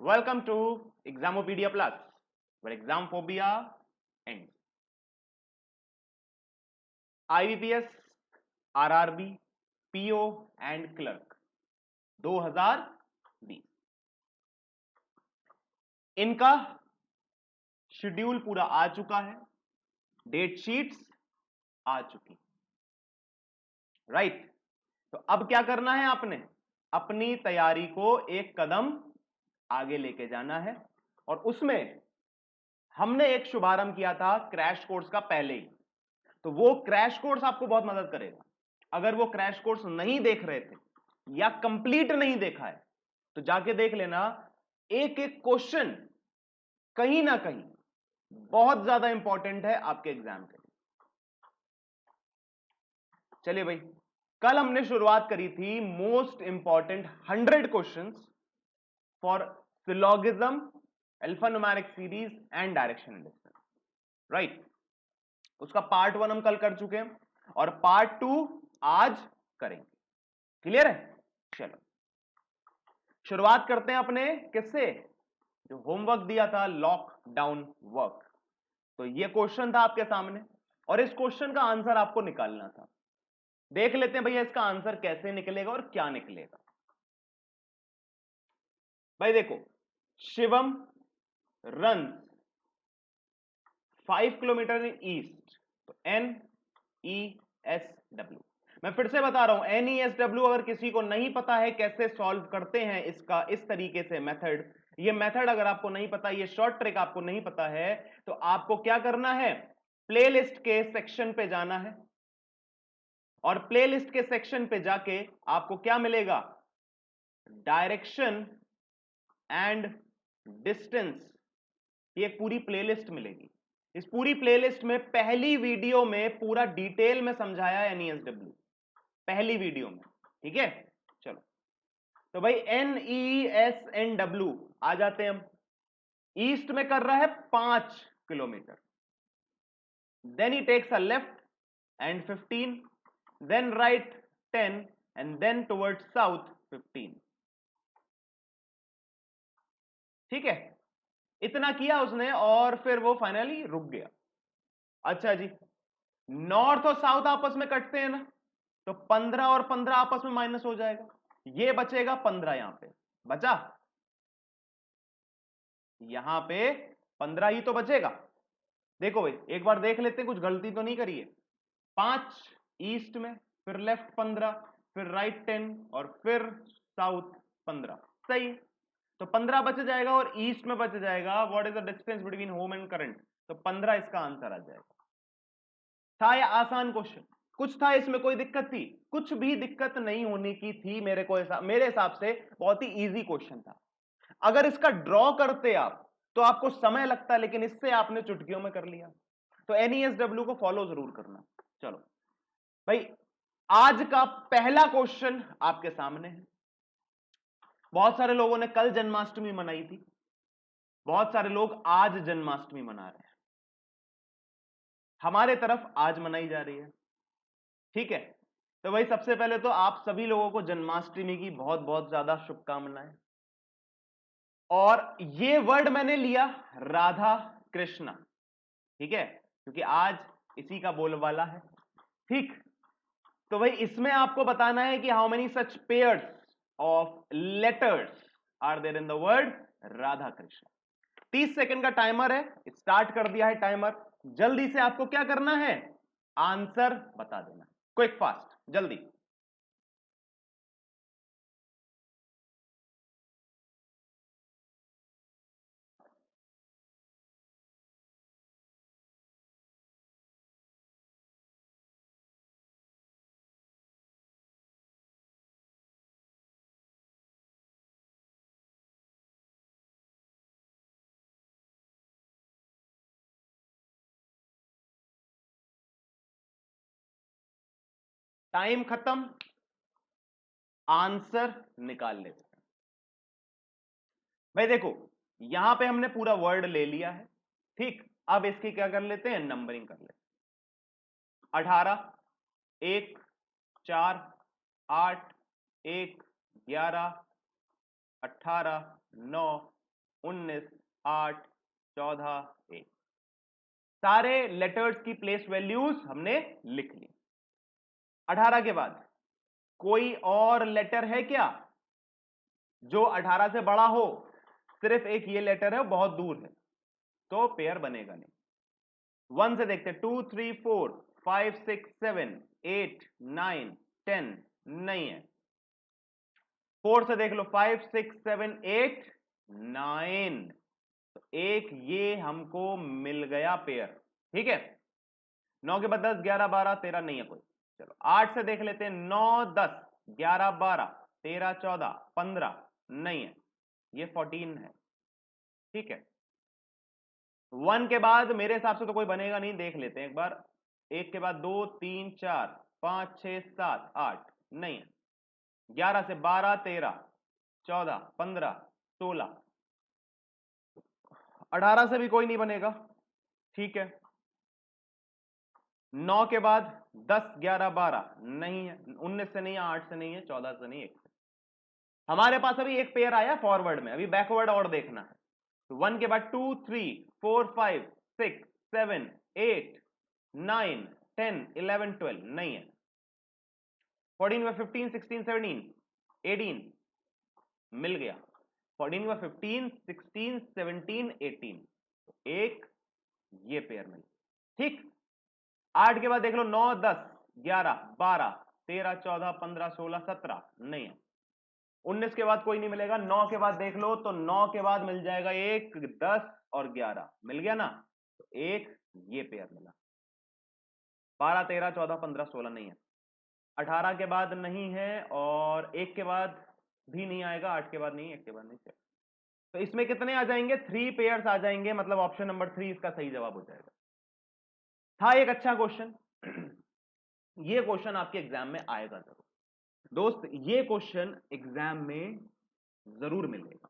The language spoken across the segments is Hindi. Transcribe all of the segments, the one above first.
Welcome to Examopedia Plus, where exam phobia ends. IBPS, RRB, PO and clerk 2020 इनका शेड्यूल पूरा आ चुका है, डेट शीट्स आ चुकी, राइट। तो अब क्या करना है, आपने अपनी तैयारी को एक कदम आगे लेके जाना है और उसमें हमने एक शुभारंभ किया था क्रैश कोर्स का पहले ही, तो वो क्रैश कोर्स आपको बहुत मदद करेगा। अगर वो क्रैश कोर्स नहीं देख रहे थे या कंप्लीट नहीं देखा है तो जाके देख लेना। एक एक क्वेश्चन कहीं ना कहीं बहुत ज्यादा इंपॉर्टेंट है आपके एग्जाम के लिए। चलिए भाई, कल हमने शुरुआत करी थी most important 100 questions for syllogism, alphanumeric series and direction distance, right. उसका पार्ट 1 हम कल कर चुके हैं और पार्ट 2 आज करेंगे। क्लियर है? चलो शुरुआत करते हैं अपने किससे, जो होमवर्क दिया था लॉकडाउन वर्क। तो ये क्वेश्चन था आपके सामने और इस क्वेश्चन का आंसर आपको निकालना था। देख लेते हैं भैया इसका आंसर कैसे निकलेगा और क्या निकलेगा। भाई देखो, शिवम रन 5 किलोमीटर इन ईस्ट, तो NESW। मैं फिर से बता रहा हूं, NESW अगर किसी को नहीं पता है कैसे सॉल्व करते हैं इसका इस तरीके से मेथड, ये मेथड अगर आपको नहीं पता, ये शॉर्ट ट्रिक आपको नहीं पता है, तो आपको क्या करना है, प्लेलिस्ट के सेक्शन पे जाना है और प्लेलिस्ट के सेक्शन पे जाके आपको क्या मिलेगा, डायरेक्शन एंड डिस्टेंस, ये एक पूरी प्लेलिस्ट मिलेगी। इस पूरी प्लेलिस्ट में पहली वीडियो में पूरा डिटेल में समझाया है NESW, पहली वीडियो में, ठीक है। चलो तो भाई NESW आ जाते हैं हम। ईस्ट में कर रहा है 5 kilometre, then he takes a left and 15, then right 10 and then towards south 15, ठीक है। इतना किया उसने और फिर वो फाइनली रुक गया। अच्छा जी, नॉर्थ और साउथ आपस में कटते हैं ना, तो 15 और 15 आपस में माइनस हो जाएगा, ये बचेगा 15, यहां पे बचा, यहां पे 15 ही तो बचेगा। देखो भाई एक बार देख लेते हैं कुछ गलती तो नहीं करी है। 5 ईस्ट में, फिर लेफ्ट 15, फिर राइट 10 और फिर साउथ 15, सही है। तो 15 बच जाएगा और ईस्ट में बच जाएगा। What is the distance between home and current, तो 15 इसका आंसर आ जाएगा। था या आसान क्वेश्चन? कुछ था इसमें कोई दिक्कत थी? कुछ भी दिक्कत नहीं होने की थी, मेरे हिसाब से बहुत ही इजी क्वेश्चन था। अगर इसका ड्रॉ करते आप तो आपको समय लगता, लेकिन इससे आपने चुटकियों में कर लिया। तो NESW को फॉलो जरूर करना। चलो भाई, आज का पहला क्वेश्चन आपके सामने है। बहुत सारे लोगों ने कल जन्माष्टमी मनाई थी, बहुत सारे लोग आज जन्माष्टमी मना रहे हैं, हमारे तरफ आज मनाई जा रही है, ठीक है। तो भाई सबसे पहले तो आप सभी लोगों को जन्माष्टमी की बहुत बहुत ज्यादा शुभकामनाएं। और ये वर्ड मैंने लिया राधा कृष्णा, ठीक है, क्योंकि आज इसी का बोलबाला है, ठीक। तो भाई इसमें आपको बताना है कि how many such pairs of letters are there in the word Radha Krishna. 30 second का टाइमर है, स्टार्ट कर दिया है टाइमर। जल्दी से आपको क्या करना है, आंसर बता देना, क्विक फास्ट, जल्दी। टाइम खत्म, आंसर निकाल लेते हैं। भाई देखो, यहां पे हमने पूरा वर्ड ले लिया है, ठीक। अब इसकी क्या कर लेते हैं, नंबरिंग कर लेते हैं। 18, 1, 4, 8, 1, 11, 18, 9, 19, 8, 14, 1। सारे लेटर्स की प्लेस वैल्यूज हमने लिख ली। 18 के बाद कोई और लेटर है क्या जो 18 से बड़ा हो? सिर्फ एक ये लेटर है, बहुत दूर है, तो पेयर बनेगा नहीं। 1 से देखते, 2, 3, 4, 5, 6, 7, 8, 9, 10 नहीं है। 4 से देख लो, 5, 6, 7, 8, 9, तो एक ये हमको मिल गया पेयर। ठीक है, 9 के बाद 10, 11, 12, 13 नहीं है कोई। चलो 8 से देख लेते हैं, 9, 10, 11, 12, 13, 14, 15 नहीं है, ये 14 है। ठीक है, 1 के बाद मेरे हिसाब से तो कोई बनेगा नहीं, देख लेते हैं एक बार। 1 के बाद 2, 3, 4, 5, 6, 7, 8 नहीं है। 11 से 12, 13, 14, 15, 16, 18 से भी कोई नहीं बनेगा। ठीक है, 9 के बाद 10, 11, 12 नहीं है, 19 से नहीं है, 8 से नहीं है, 14 से नहीं है, 1 से। हमारे पास अभी एक पेयर आया फॉरवर्ड में, अभी बैकवर्ड और देखना है। तो 1 के बाद 2, 3, 4, 5, 6, 7, 8, 9, 10, 11, 12 नहीं है। 14 में 15, 16, 17, 18 मिल गया। 14 में 15, 16, 17, 18 एक ये पेयर मिल। ठीक, 8 के बाद देख लो, 9, 10, 11, 12, 13, 14, 15, 16, 17 नहीं है। 19 के बाद कोई नहीं मिलेगा। 9 के बाद देख लो, तो 9 के बाद मिल जाएगा 1, 10 और 11 मिल गया ना, तो एक ये पेयर मिला। 12, 13, 14, 15, 16 नहीं है। 18 के बाद नहीं है, और 1 के बाद भी नहीं आएगा, 8 के बाद नहीं, 1 के बाद नहीं। तो इसमें कितने आ जाएंगे? 3 पेयर्स आ जाएंगे, मतलब ऑप्शन नंबर 3 इसका सही जवाब हो जाएगा। था एक अच्छा क्वेश्चन। ये क्वेश्चन आपके एग्जाम में आएगा जरूर दोस्त, ये क्वेश्चन एग्जाम में जरूर मिलेगा।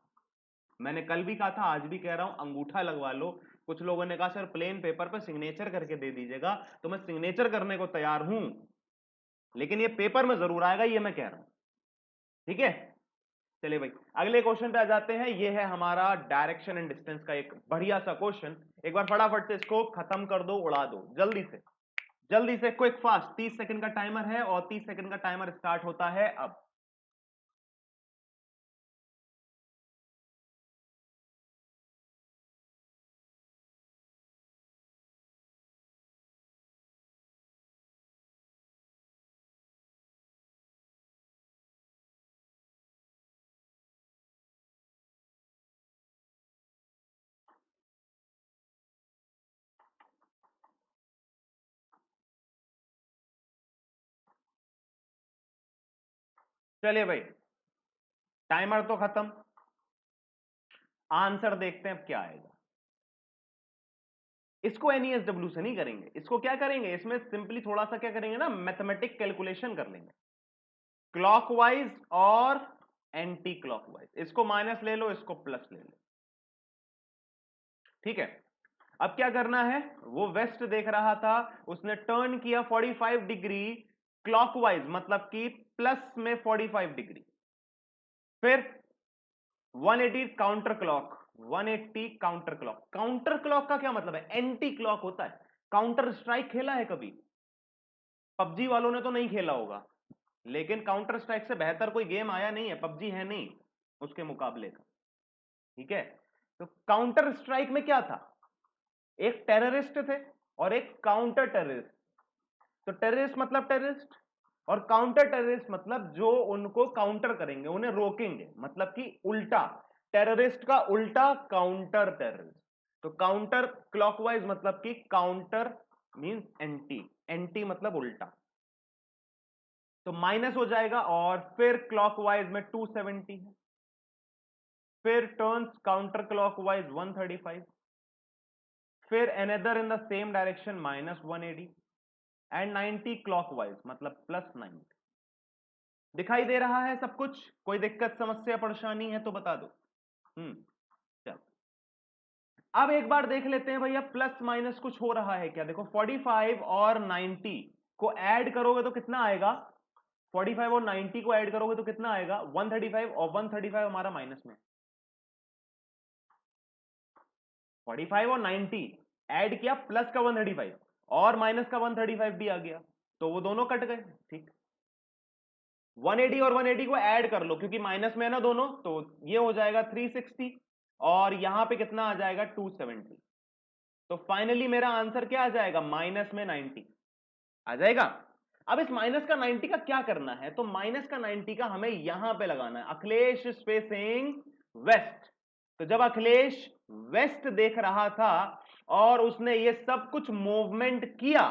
मैंने कल भी कहा था, आज भी कह रहा हूं, अंगूठा लगवा लो। कुछ लोगों ने कहा सर प्लेन पेपर पर सिग्नेचर करके दे दीजिएगा, तो मैं सिग्नेचर करने को तैयार हूं, लेकिन ये पेपर में जरूर आएगा, ये मैं कह रहा हूं। ठीक है, चलिए भाई अगले क्वेश्चन पे आ जाते हैं। ये है हमारा डायरेक्शन एंड डिस्टेंस का एक बढ़िया सा क्वेश्चन। एक बार फटाफट से इसको खत्म कर दो, उड़ा दो जल्दी से, जल्दी से, क्विक फास्ट। 30 सेकंड का टाइमर है, और 30 सेकंड का टाइमर स्टार्ट होता है अब। चलिए भाई, टाइमर तो खत्म, आंसर देखते हैं अब क्या आएगा। इसको एनईएसडब्ल्यू से नहीं करेंगे, इसको क्या करेंगे, इसमें सिंपली थोड़ा सा क्या करेंगे ना, मैथमेटिक कैलकुलेशन कर लेंगे, क्लॉकवाइज और एंटी क्लॉकवाइज। इसको माइनस ले लो, इसको प्लस ले लो। ठीक है, अब क्या करना है, वो वेस्ट देख रहा था, उसने टर्न किया 45 डिग्री क्लॉकवाइज, मतलब कि प्लस में 45 डिग्री। फिर 180 counter clock, 180 counter clock. Counter clock का क्या मतलब है? एंटी क्लॉक होता है। काउंटर स्ट्राइक खेला है कभी? पबजी वालों ने तो नहीं खेला होगा, लेकिन काउंटर स्ट्राइक से बेहतर कोई गेम आया नहीं है, पबजी है नहीं उसके मुकाबले का। ठीक है, तो काउंटर स्ट्राइक में क्या था, एक टेररिस्ट थे और एक काउंटर टेररिस्ट। तो टेररिस्ट मतलब टेररिस्ट, और काउंटर टेररिस्ट मतलब जो उनको काउंटर करेंगे, उन्हें रोकेंगे, मतलब कि उल्टा। टेररिस्ट का उल्टा काउंटर टेररिस्ट। तो काउंटर क्लॉकवाइज मतलब कि काउंटर मींस एंटी, एंटी मतलब उल्टा, तो माइनस हो जाएगा। और फिर क्लॉकवाइज में 270 है, फिर टर्न्स काउंटर क्लॉकवाइज 135, फिर another in the same direction -180, and 90 clockwise मतलब +90। दिखाई दे रहा है सब कुछ? कोई दिक्कत समस्या परेशानी है तो बता दो। चल, अब एक बार देख लेते हैं भैया, प्लस माइनस कुछ हो रहा है क्या। देखो 45 और 90 को ऐड करोगे तो कितना आएगा, 45 और 90 को ऐड करोगे तो कितना आएगा, 135, और 135 हमारा माइनस में, 45 और 90 ऐड किया, प्लस का 135 और माइनस का 135 भी आ गया, तो वो दोनों कट गए। ठीक, 180 और 180 को ऐड कर लो क्योंकि माइनस में है ना दोनों, तो ये हो जाएगा 360 और यहां पे कितना आ जाएगा 270। तो फाइनली मेरा आंसर क्या आ जाएगा, माइनस में 90 आ जाएगा। अब इस माइनस का 90 का क्या करना है, तो माइनस का 90 का हमें यहां पे लगाना है, अखिलेश फेसिंग वेस्ट। तो जब अखिलेश वेस्ट देख रहा था और उसने ये सब कुछ मूवमेंट किया,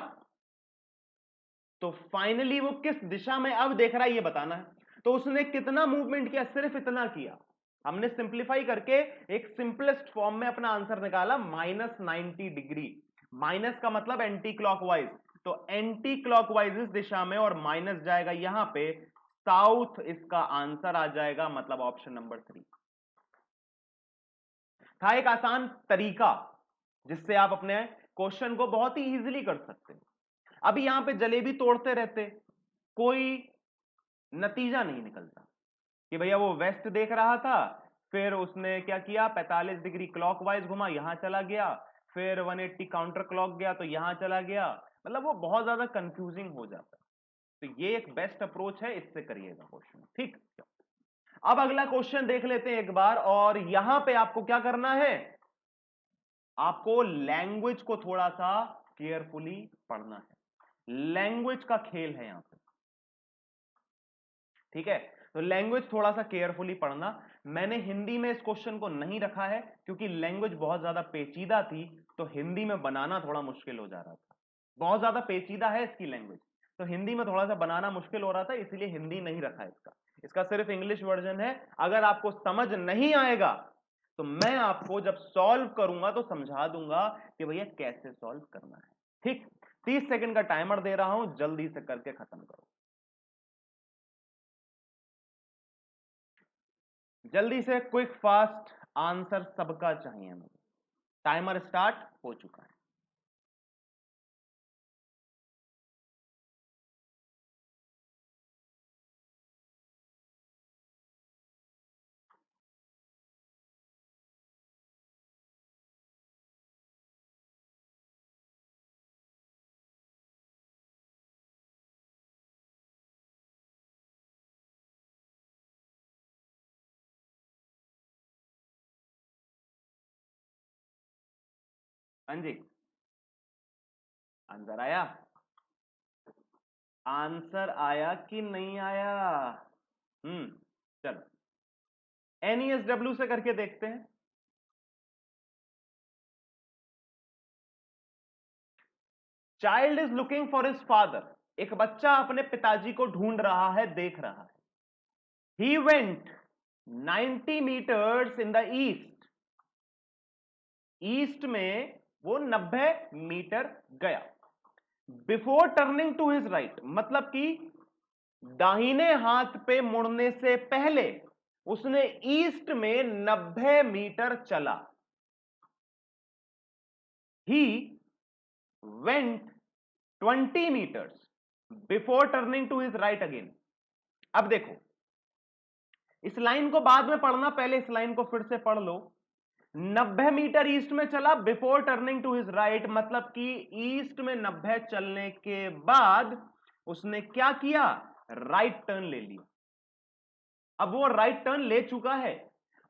तो फाइनली वो किस दिशा में अब देख रहा है ये बताना है। तो उसने कितना मूवमेंट किया, सिर्फ इतना किया। हमने सिंप्लीफाई करके एक सिंपलेस्ट फॉर्म में अपना आंसर निकाला, -90 डिग्री। माइनस का मतलब एंटी क्लॉकवाइज, तो एंटी क्लॉकवाइज इस दिशा में और माइनस जाएगा यहां पे साउथ, इसका आंसर आ जाएगा मतलब ऑप्शन नंबर 3 था। एक आसान तरीका जिससे आप अपने क्वेश्चन को बहुत ही इजीली कर सकते हैं। अभी यहां पे जलेबी तोड़ते रहते, कोई नतीजा नहीं निकलता कि भैया वो वेस्ट देख रहा था, फिर उसने क्या किया 45 डिग्री क्लॉकवाइज घुमा, यहां चला गया, फिर 180 काउंटर क्लॉक गया तो यहां चला गया, मतलब वो बहुत ज्यादा कंफ्यूजिंग हो जाता है। तो ये एक बेस्ट अप्रोच है, इससे करिएगा क्वेश्चन। ठीक, अब अगला क्वेश्चन देख लेते हैं एक बार, और यहां पे आपको क्या करना है, आपको लैंग्वेज को थोड़ा सा केयरफुली पढ़ना है। लैंग्वेज का खेल है यहां पे, ठीक है। तो लैंग्वेज थोड़ा सा केयरफुली पढ़ना। मैंने हिंदी में इस क्वेश्चन को नहीं रखा है क्योंकि लैंग्वेज बहुत ज्यादा पेचीदा थी, तो हिंदी में बनाना थोड़ा मुश्किल हो जा रहा था। बहुत ज्यादा पेचीदा है इसकी लैंग्वेज, तो हिंदी में थोड़ा सा बनाना मुश्किल हो रहा था, इसलिए हिंदी नहीं रखा इसका। इसका सिर्फ इंग्लिश वर्जन है। अगर आपको समझ नहीं आएगा तो मैं आपको जब सॉल्व करूंगा तो समझा दूंगा कि भैया कैसे सॉल्व करना है। ठीक, 30 सेकंड का टाइमर दे रहा हूं, जल्दी से करके खत्म करो, जल्दी से, क्विक फास्ट आंसर सबका चाहिए मुझे। टाइमर स्टार्ट हो चुका है। हाँ जी, आंसर आया, आंसर आया कि नहीं आया? चलो NESW से करके देखते हैं। Child is looking for his father, एक बच्चा अपने पिताजी को ढूंढ रहा है, देख रहा है। He went 90 metres in the east, east में वो 90 मीटर गया। Before turning to his right, मतलब कि दाहिने हाथ पे मुड़ने से पहले उसने ईस्ट में 90 मीटर चला। He went 20 metres before turning to his right again. अब देखो, इस लाइन को बाद में पढ़ना, पहले इस लाइन को फिर से पढ़ लो। 90 मीटर ईस्ट में चला before turning to his right, मतलब कि ईस्ट में 90 चलने के बाद उसने क्या किया, राइट टर्न ले लिया। अब वो राइट टर्न ले चुका है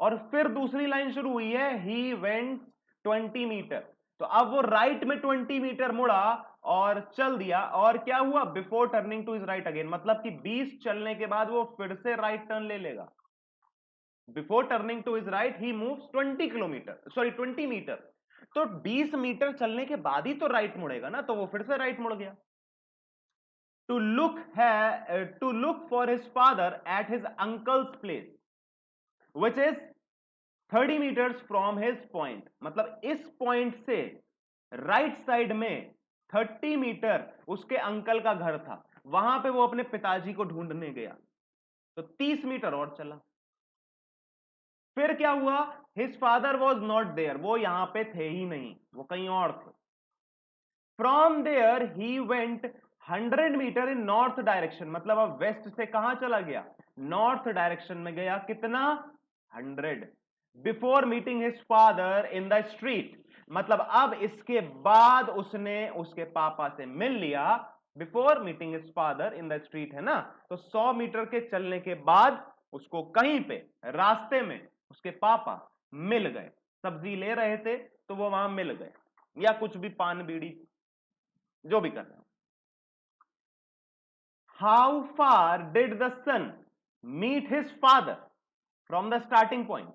और फिर दूसरी लाइन शुरू हुई है, ही वेंट 20 मीटर। तो अब वो राइट में 20 मीटर मुड़ा और चल दिया, और क्या हुआ, before turning to his right again, मतलब कि 20 चलने के बाद वो फिर से राइट टर्न ले लेगा। Before turning to his right he moves 20 metre, तो 20 मीटर चलने के बाद ही तो राइट मुड़ेगा ना, तो वो फिर से राइट मुड़ गया। To look for his father at his uncle's place which is 30 metres from his point, मतलब इस पॉइंट से राइट साइड में 30 मीटर उसके अंकल का घर था, वहां पे वो अपने पिताजी को ढूंढने गया, तो 30 मीटर और चला। फिर क्या हुआ, his father was not there, वो यहां पे थे ही नहीं, वो कहीं और थे। From there he went 100 metre in north direction, मतलब अब वेस्ट से कहां चला गया, नॉर्थ डायरेक्शन में गया, कितना, 100, before meeting his father in the street. मतलब अब इसके बाद उसने उसके पापा से मिल लिया, before meeting his father in the street, है ना। तो 100 मीटर के चलने के बाद उसको कहीं पे रास्ते में उसके पापा मिल गए, सब्जी ले रहे थे तो वो वहां मिल गए, या कुछ भी पान बीड़ी जो भी कर रहे हो। How far did the son meet his father from the starting point.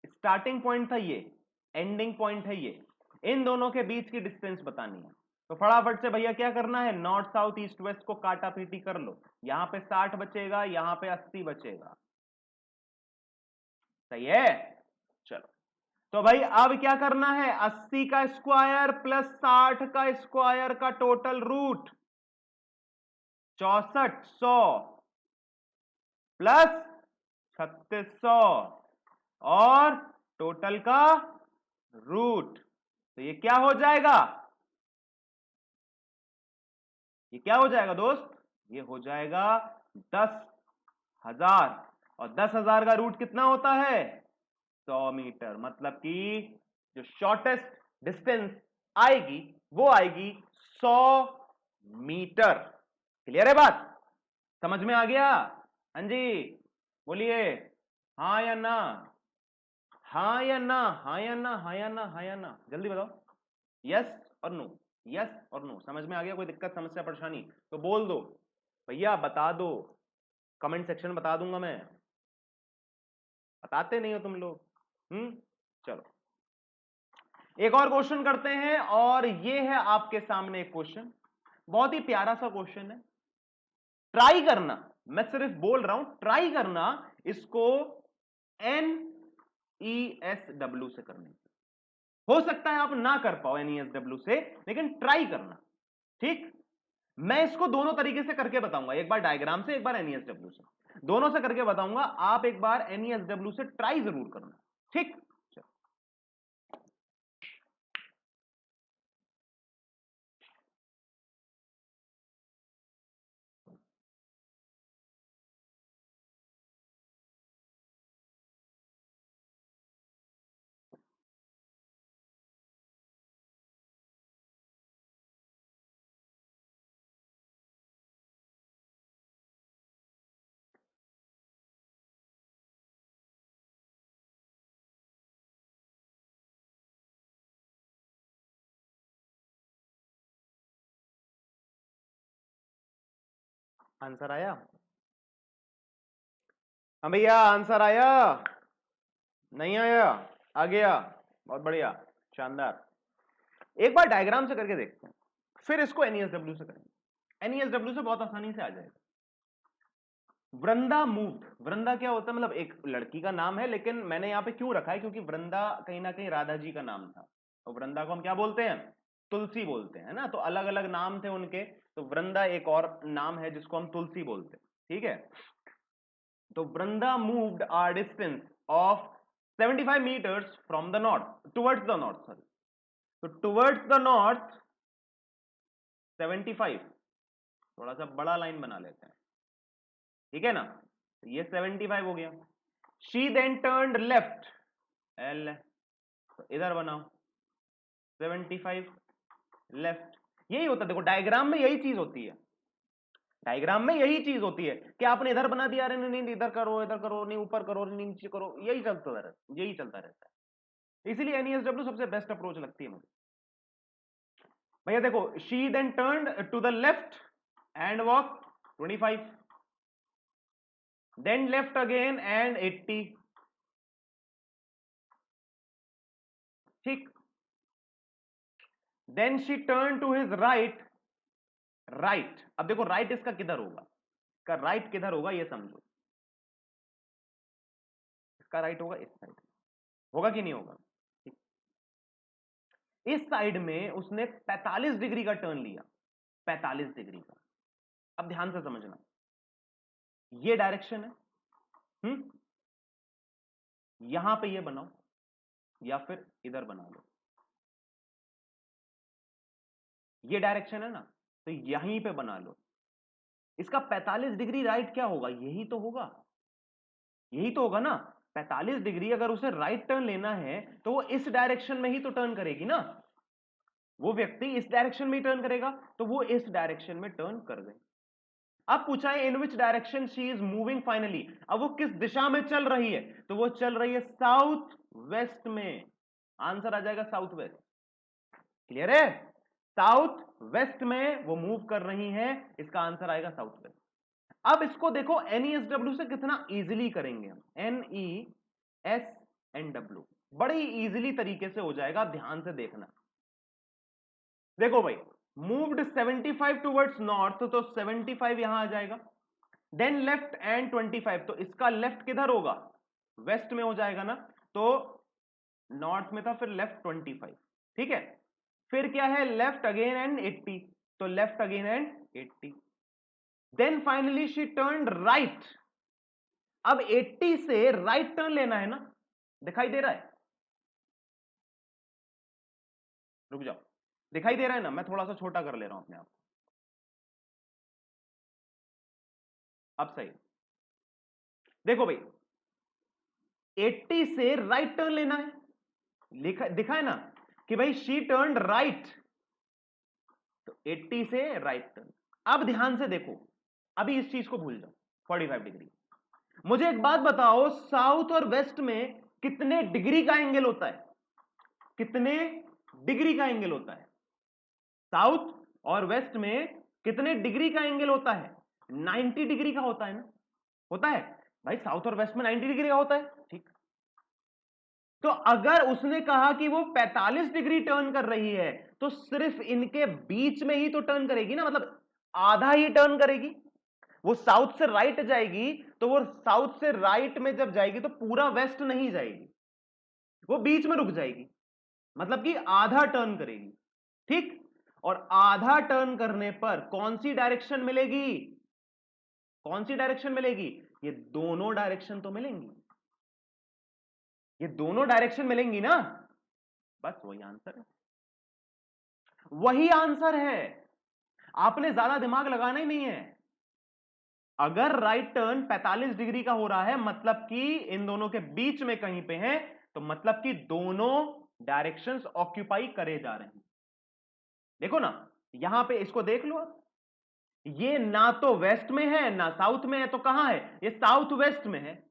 Starting point था ये, एंडिंग पॉइंट है ये, इन दोनों के बीच की डिस्टेंस बतानी है। तो फटाफट से भैया क्या करना है, नॉर्थ साउथ ईस्ट वेस्ट को काटा पीटी कर लो। यहां पे 60 बचेगा, यहां पे 80 बचेगा, सही है। चलो तो भाई अब क्या करना है, 80 का स्क्वायर प्लस 60 का स्क्वायर का टोटल रूट 6400 प्लस 3600 और टोटल का रूट। तो ये क्या हो जाएगा, ये क्या हो जाएगा दोस्त, ये हो जाएगा 10,000। और 10,000 का रूट कितना होता है, 100 मीटर। मतलब कि जो शॉर्टेस्ट डिस्टेंस आएगी वो आएगी 100 मीटर। क्लियर है बात, समझ में आ गया। हाँ जी बोलिए, हाँ या ना, हाँ या ना, हाँ या ना, हाँ या ना, हाँ या ना, जल्दी बताओ, यस और नो, यस और नो। समझ में आ गया, कोई दिक्कत समस्या परेशानी तो बोल दो भैया, बता दो, कमेंट सेक्शन में बता दूंगा मैं। बताते नहीं हो तुम लोग। चलो एक और क्वेश्चन करते हैं, और ये है आपके सामने एक क्वेश्चन, बहुत ही प्यारा सा क्वेश्चन है। ट्राई करना, मैं सिर्फ बोल रहा हूं, ट्राई करना इसको NESW से करने की। हो सकता है आप ना कर पाओ NESW से, लेकिन ट्राई करना, ठीक। मैं इसको दोनों तरीके से करके बताऊंगा, एक बार डायग्राम से, एक बार NESW से, दोनों से करके बताऊंगा। आप एक बार NESW से ट्राई जरूर करना, ठीक। आंसर आया, हाँ भैया आंसर आया, नहीं आया, आ गया, बहुत बढ़िया, शानदार। एक बार डायग्राम से करके देखते हैं, फिर इसको NESW से करेंगे। NESW से बहुत आसानी से आ जाएगा। वृंदा मूव्ड, वृंदा क्या होता है, मतलब एक लड़की का नाम है, लेकिन मैंने यहां पे क्यों रखा है, क्योंकि वृंदा कहीं ना कहीं राधा जी का नाम था। तो वृंदा को हम क्या बोलते हैं, तुलसी बोलते हैं ना। तो अलग अलग नाम थे उनके, तो वृंदा एक और नाम है जिसको हम तुलसी बोलते हैं, ठीक है। तो Vrinda moved a distance of 75 meters from the north towards the north, sorry, तो टुवर्ड्स द नॉर्थ 75, थोड़ा सा बड़ा लाइन बना लेते हैं, ठीक है ना। तो ये 75 हो गया। She then turned left, L, तो इधर बनाओ 75 लेफ्ट। यही होता है, देखो डायग्राम में यही चीज होती है, डायग्राम में यही चीज होती है कि आपने इधर बना दिया, अरे नहीं इधर करो, इधर करो, नहीं ऊपर करो, नहीं नीचे करो, यही चलता रहता, यही चलता रहता है। इसीलिए NESW सबसे बेस्ट अप्रोच लगती है मुझे। भैया देखो, she then turned to the left and walk 25, then left again and 80, ठीक। Then she turn to his right, right, अब देखो राइट इसका किधर होगा, इसका राइट किधर होगा ये समझो, इसका राइट होगा इस साइड, होगा कि नहीं होगा, इस साइड में उसने 45 डिग्री का टर्न लिया, 45 डिग्री का। अब ध्यान से समझना, ये डायरेक्शन है, यहां पे ये बनाओ या फिर इधर बना लो, ये डायरेक्शन है ना, तो यहीं पे बना लो। इसका 45 डिग्री राइट क्या होगा, यही तो होगा, यही तो होगा ना। 45 डिग्री अगर उसे राइट टर्न लेना है तो वो इस डायरेक्शन में ही तो टर्न करेगी ना, वो व्यक्ति इस डायरेक्शन में ही टर्न करेगा, तो वो इस डायरेक्शन में टर्न कर गई। अब पूछा है in which direction she is moving finally, अब वो किस दिशा में चल रही है, तो वो चल रही है साउथ वेस्ट में। आंसर आ जाएगा साउथ वेस्ट। क्लियर है? साउथ वेस्ट में वो मूव कर रही है, इसका आंसर आएगा साउथ वेस्ट। अब इसको देखो NESW से कितना इजीली करेंगे हम, NESW बड़ी इजीली तरीके से हो जाएगा, ध्यान से देखना। देखो भाई, मूव्ड 75 टुवर्ड्स नॉर्थ, तो 75 यहां आ जाएगा, देन लेफ्ट एंड 25, तो इसका लेफ्ट किधर होगा, वेस्ट में हो जाएगा ना, तो नॉर्थ में था, फिर लेफ्ट 25, ठीक है। फिर क्या है, लेफ्ट अगेन एंड 80, तो left again and 80, then finally she turn right. अब 80 से राइट टर्न लेना है ना, दिखाई दे रहा है, रुक जाओ, दिखाई दे रहा है ना, मैं थोड़ा सा छोटा कर ले रहा हूं अपने आप, अब सही। देखो भाई, 80 से राइट टर्न लेना है, लिखा दिखा है ना कि भाई शी टर्न राइट, तो 80 से राइट टर्न। अब ध्यान से देखो, अभी इस चीज को भूल जाओ, 45 डिग्री। मुझे एक बात बताओ, साउथ और वेस्ट में कितने डिग्री का एंगल होता है, कितने डिग्री का एंगल होता है, साउथ और वेस्ट में कितने डिग्री का एंगल होता है, 90 डिग्री का होता है ना, होता है भाई, साउथ और वेस्ट में 90 डिग्री का होता है, ठीक। तो अगर उसने कहा कि वो 45 डिग्री टर्न कर रही है, तो सिर्फ इनके बीच में ही तो टर्न करेगी ना, मतलब आधा ही टर्न करेगी। वो साउथ से राइट जाएगी, तो वो साउथ से राइट में जब जाएगी तो पूरा वेस्ट नहीं जाएगी, वो बीच में रुक जाएगी, मतलब कि आधा टर्न करेगी, ठीक। और आधा टर्न करने पर कौन सी डायरेक्शन मिलेगी, कौन सी डायरेक्शन मिलेगी, ये दोनों डायरेक्शन तो मिलेंगी, ये दोनों डायरेक्शन मिलेंगी ना, बस वही आंसर है, वही आंसर है, आपने ज्यादा दिमाग लगाना ही नहीं है। अगर राइट टर्न 45 डिग्री का हो रहा है, मतलब कि इन दोनों के बीच में कहीं पे है, तो मतलब कि दोनों डायरेक्शंस ऑक्यूपाई करे जा रहे हैं। देखो ना, यहां पे इसको देख लो, ये ना तो वेस्ट में है ना साउथ में है, तो कहां है, ये साउथ वेस्ट में है।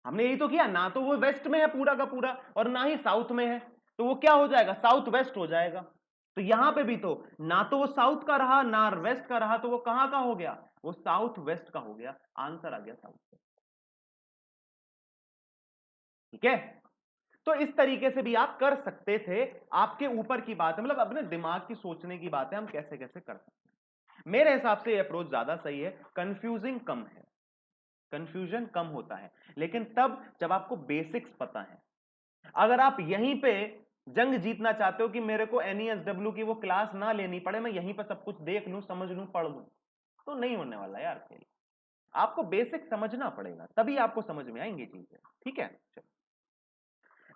हमने यही तो किया, ना तो वो वेस्ट में है पूरा का पूरा और ना ही साउथ में है, तो वो क्या हो जाएगा, साउथ वेस्ट हो जाएगा। तो यहां पे भी तो ना तो वो साउथ का रहा ना वेस्ट का रहा, तो वो कहां का हो गया, वो साउथ वेस्ट का हो गया, आंसर आ गया साउथ वेस्ट। ठीक है, तो इस तरीके से भी आप कर सकते थे, आपके ऊपर की बात है, मतलब अपने दिमाग की सोचने की बात है, हम कैसे कैसे कर सकते हैं। मेरे हिसाब से ये अप्रोच ज्यादा सही है, कंफ्यूजिंग कम है, कंफ्यूजन कम होता है, लेकिन तब जब आपको बेसिक्स पता है। अगर आप यहीं पे जंग जीतना चाहते हो कि मेरे को NESW की वो क्लास ना लेनी पड़े, मैं यहीं पे सब कुछ देख लूं, समझ लूं, पढ़ लूं, तो नहीं होने वाला यार खेल। आपको बेसिक समझना पड़ेगा, तभी आपको समझ में आएंगी चीजें। ठीक है,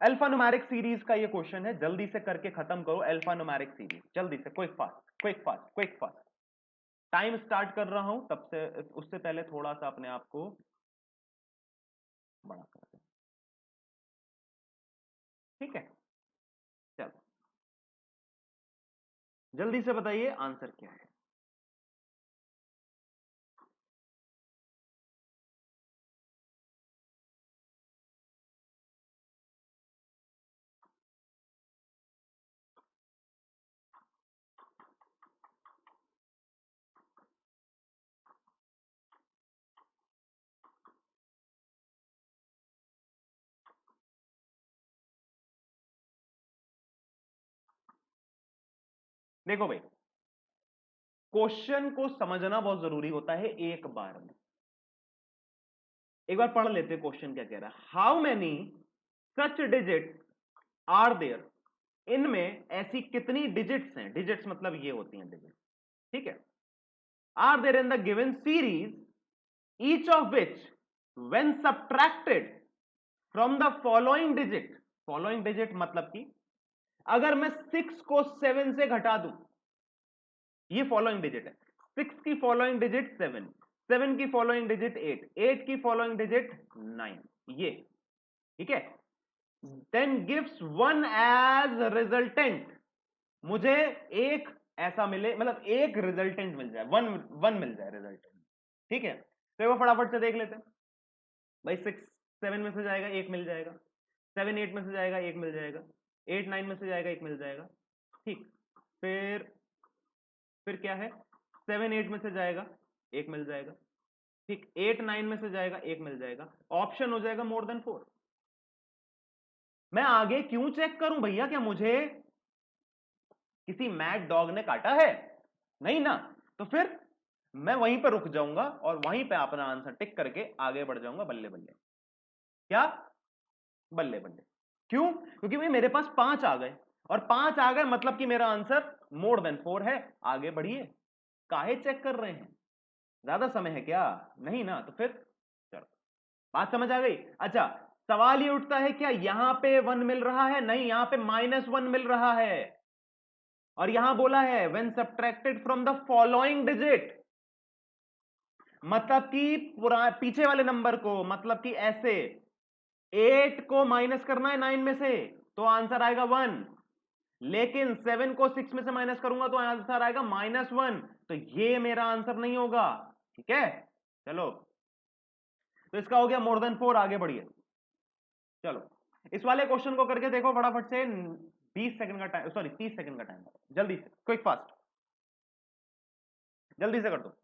अल्फा न्यूमेरिक सीरीज का ये क्वेश्चन है, जल्दी से करके खत्म करो अल्फा न्यूमेरिक सीरीज, जल्दी से, quick fast quick fast quick fast. Time start कर रहा हूं, तब से उससे पहले थोड़ा सा अपने आप को बड़ा कर दें। ठीक है, चलो जल्दी से बताइए आंसर क्या है। देखो भाई, क्वेश्चन को समझना बहुत जरूरी होता है एक बार में। एक बार पढ़ लेते क्वेश्चन क्या कह रहा है, how many such digit are there, इनमें ऐसी कितनी डिजिट्स हैं, डिजिट्स मतलब ये होती हैं डिजिट, ठीक है, are there in the given series, each of which when subtracted from the following digit, following digit मतलब कि अगर मैं 6 को 7 से घटा दूं, ये फॉलोइंग डिजिट है, 6 की फॉलोइंग डिजिट 7, 7 की फॉलोइंग डिजिट 8, 8 की फॉलोइंग डिजिट 9, ये, ठीक है। Then gives one as resultant, मुझे एक ऐसा मिले, मतलब एक रिजल्टेंट मिल जाए, वन वन मिल जाए रिजल्टेंट, ठीक है। तो वो फटाफट से देख लेते हैं भाई। 6 7 में से जाएगा एक मिल जाएगा, 7 8 में से जाएगा एक मिल जाएगा, 8 9 में से जाएगा एक मिल जाएगा, ठीक। फिर क्या है, 7 8 में से जाएगा एक मिल जाएगा, ठीक। 8 9 में से जाएगा एक मिल जाएगा, ऑप्शन हो जाएगा मोर देन 4। मैं आगे क्यों चेक करूं भैया, क्या मुझे किसी मैड डॉग ने काटा है? नहीं ना। तो फिर मैं वहीं पर रुक जाऊंगा और वहीं पे अपना आंसर टिक करके आगे बढ़ जाऊंगा, बल्ले बल्ले। क्या? बल्ले बल्ले। क्यों? क्योंकि भाई मेरे पास 5 आ गए, और 5 आ गए मतलब कि मेरा आंसर मोर देन 4 है। आगे बढ़िए, काहे चेक कर रहे हैं? ज्यादा समय है क्या? नहीं ना। तो फिर चलो, बात समझ आ गई। अच्छा, सवाल ये उठता है, क्या यहां पे 1 मिल रहा है? नहीं, यहां पे -1 मिल रहा है। और यहां बोला है when subtracted from the following digit, मतलब कि पीछे वाले नंबर को, मतलब कि ऐसे 8 को माइनस करना है 9 में से तो आंसर आएगा 1, लेकिन 7 को 6 में से माइनस करूंगा तो आंसर आएगा -1। तो ये मेरा आंसर नहीं होगा, ठीक है। चलो, तो इसका हो गया मोर देन 4। आगे बढ़िए। चलो, इस वाले क्वेश्चन को करके देखो फटाफट से। 20 सेकंड का टाइम, सॉरी 30 सेकंड का टाइम, जल्दी से, क्विक फास्ट, जल्दी से कर दो।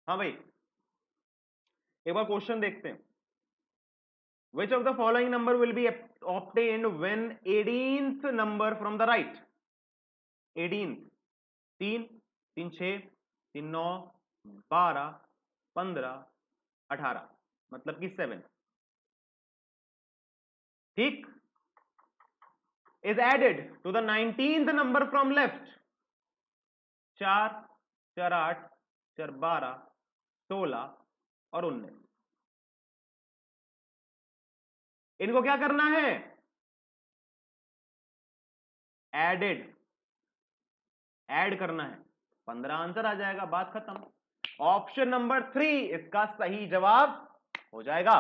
हाँ भाई, एक बार क्वेश्चन देखते हैं। Which of the following number will be obtained when 18th number from the right? 18th, 3 3 6 3 9 12 15 18, मतलब कि 7, ठीक, is added to the 19th number from left। 4 4 8 4 12 16 और 19, इनको क्या करना है? एडेड, ऐड करना है। 15 आंसर आ जाएगा, बात खत्म। ऑप्शन नंबर 3 इसका सही जवाब हो जाएगा।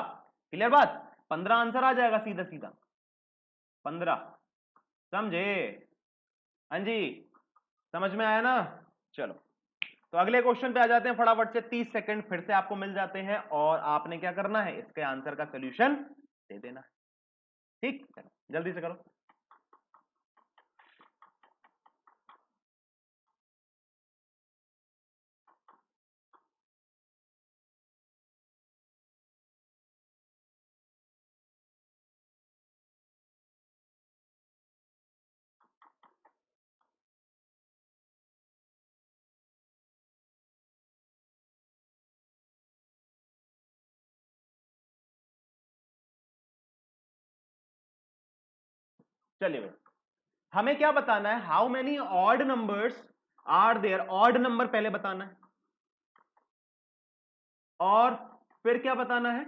क्लियर बात? 15 आंसर आ जाएगा सीधा सीधा, 15। समझे? हाँ जी, समझ में आया ना? चलो, तो अगले क्वेश्चन पे आ जाते हैं फटाफट से। 30 सेकंड फिर से आपको मिल जाते हैं और आपने क्या करना है, इसके आंसर का सोल्यूशन दे देना है, ठीक। चलो जल्दी से करो। चलिए भाई, हमें क्या बताना है? How many odd numbers are there. Odd number पहले बताना है, और फिर क्या बताना है?